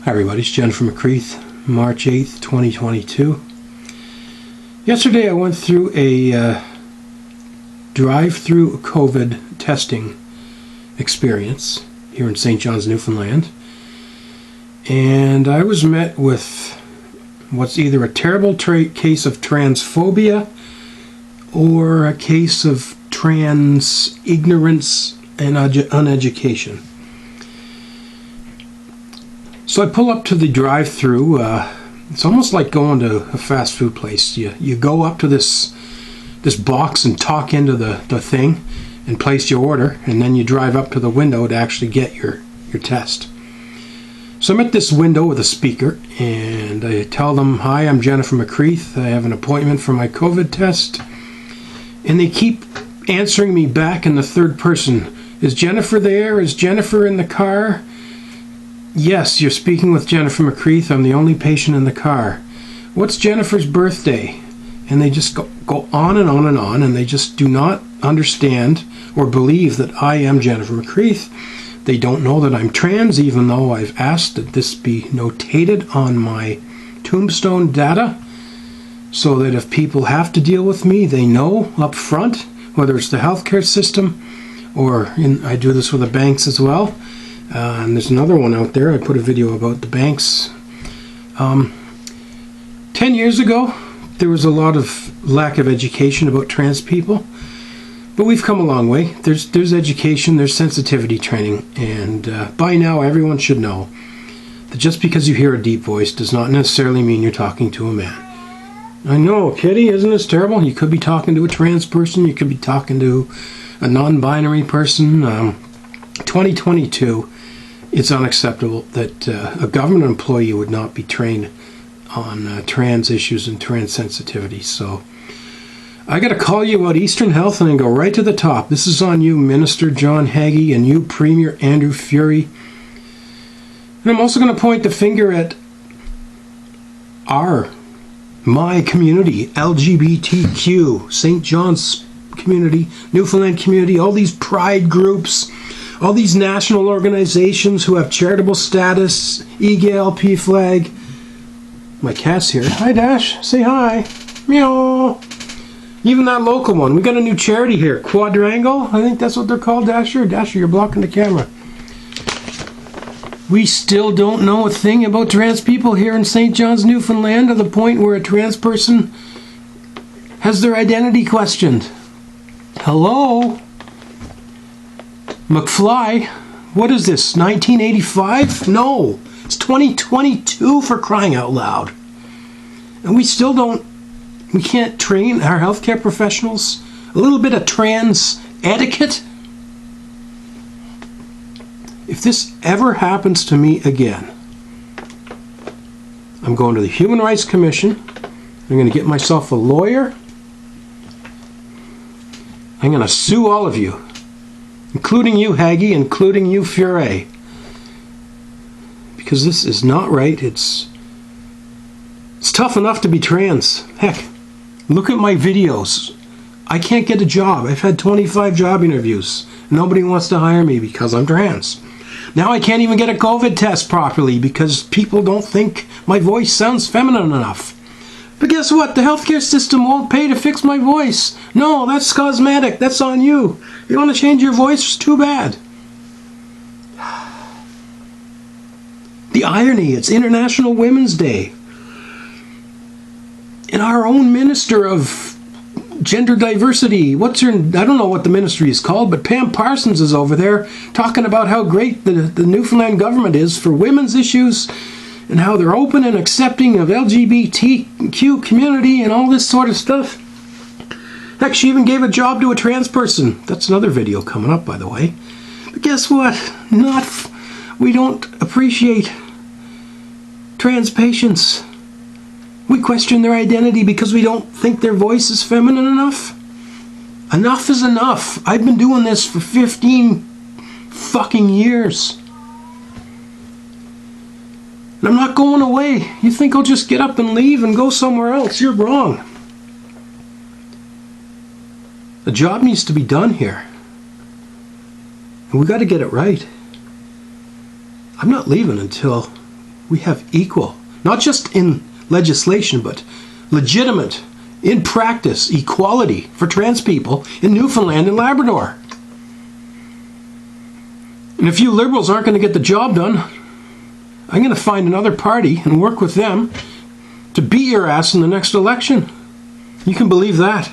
Hi everybody, it's Jenn from March 8th, 2022. Yesterday I went through a drive-through COVID testing experience here in St. John's, Newfoundland. And I was met with what's either a terrible case of transphobia or a case of trans ignorance and uneducation. So I pull up to the drive-through. It's almost like going to a fast food place. You go up to this box and talk into the thing and place your order, and then you drive up to the window to actually get your test. So I'm at this window with a speaker, and I tell them, "Hi, I'm Jennifer McCreath. I have an appointment for my COVID test." And they keep answering me back in the third person. "Is Jennifer there? Is Jennifer in the car?" "Yes, you're speaking with Jennifer McCreath. I'm the only patient in the car." "What's Jennifer's birthday?" And they just go on and on and on, and they just do not understand or believe that I am Jennifer McCreath. They don't know that I'm trans, even though I've asked that this be notated on my tombstone data, so that if people have to deal with me, they know up front, whether it's the healthcare system or I do this with the banks as well. And there's another one out there. I put a video about the banks. 10 years ago, there was a lot of lack of education about trans people, but we've come a long way. There's education, there's sensitivity training, and by now everyone should know that just because you hear a deep voice does not necessarily mean you're talking to a man. I know, Kitty, isn't this terrible? You could be talking to a trans person, you could be talking to a non-binary person. 2022, it's unacceptable that a government employee would not be trained on trans issues and trans sensitivity. So I got to call you about Eastern Health and then go right to the top. This is on you, Minister John Hagee, and you, Premier Andrew Furey. And I'm also going to point the finger at my community, LGBTQ, St. John's community, Newfoundland community, all these pride groups, all these national organizations who have charitable status, EGAL, PFLAG. My cat's here. Hi, Dash. Say hi. Meow. Even that local one. We got a new charity here. Quadrangle. I think that's what they're called, Dasher. Dasher, you're blocking the camera. We still don't know a thing about trans people here in St. John's, Newfoundland, to the point where a trans person has their identity questioned. Hello? McFly? What is this, 1985? No. It's 2022, for crying out loud. And we can't train our healthcare professionals a little bit of trans etiquette. If this ever happens to me again, I'm going to the Human Rights Commission. I'm going to get myself a lawyer. I'm going to sue all of you, including you, Hagee, including you, Furey. Because this is not right. It's tough enough to be trans. Heck, look at my videos. I can't get a job. I've had 25 job interviews. Nobody wants to hire me because I'm trans. Now I can't even get a COVID test properly because people don't think my voice sounds feminine enough. But guess what? The healthcare system won't pay to fix my voice. No, that's cosmetic. That's on you. You want to change your voice? It's too bad. The irony, it's International Women's Day. And our own Minister of Gender Diversity, I don't know what the ministry is called, but Pam Parsons is over there talking about how great the Newfoundland government is for women's issues and how they're open and accepting of LGBTQ community and all this sort of stuff. Heck, she even gave a job to a trans person. That's another video coming up, by the way. But guess what? We don't appreciate trans patients. We question their identity because we don't think their voice is feminine enough. Enough is enough. I've been doing this for 15 fucking years. And I'm not going away. You think I'll just get up and leave and go somewhere else? You're wrong. A job needs to be done here. And we got to get it right. I'm not leaving until We have equal, not just in legislation, but legitimate, in practice, equality for trans people in Newfoundland and Labrador. And if you Liberals aren't going to get the job done, I'm going to find another party and work with them to beat your ass in the next election. You can believe that.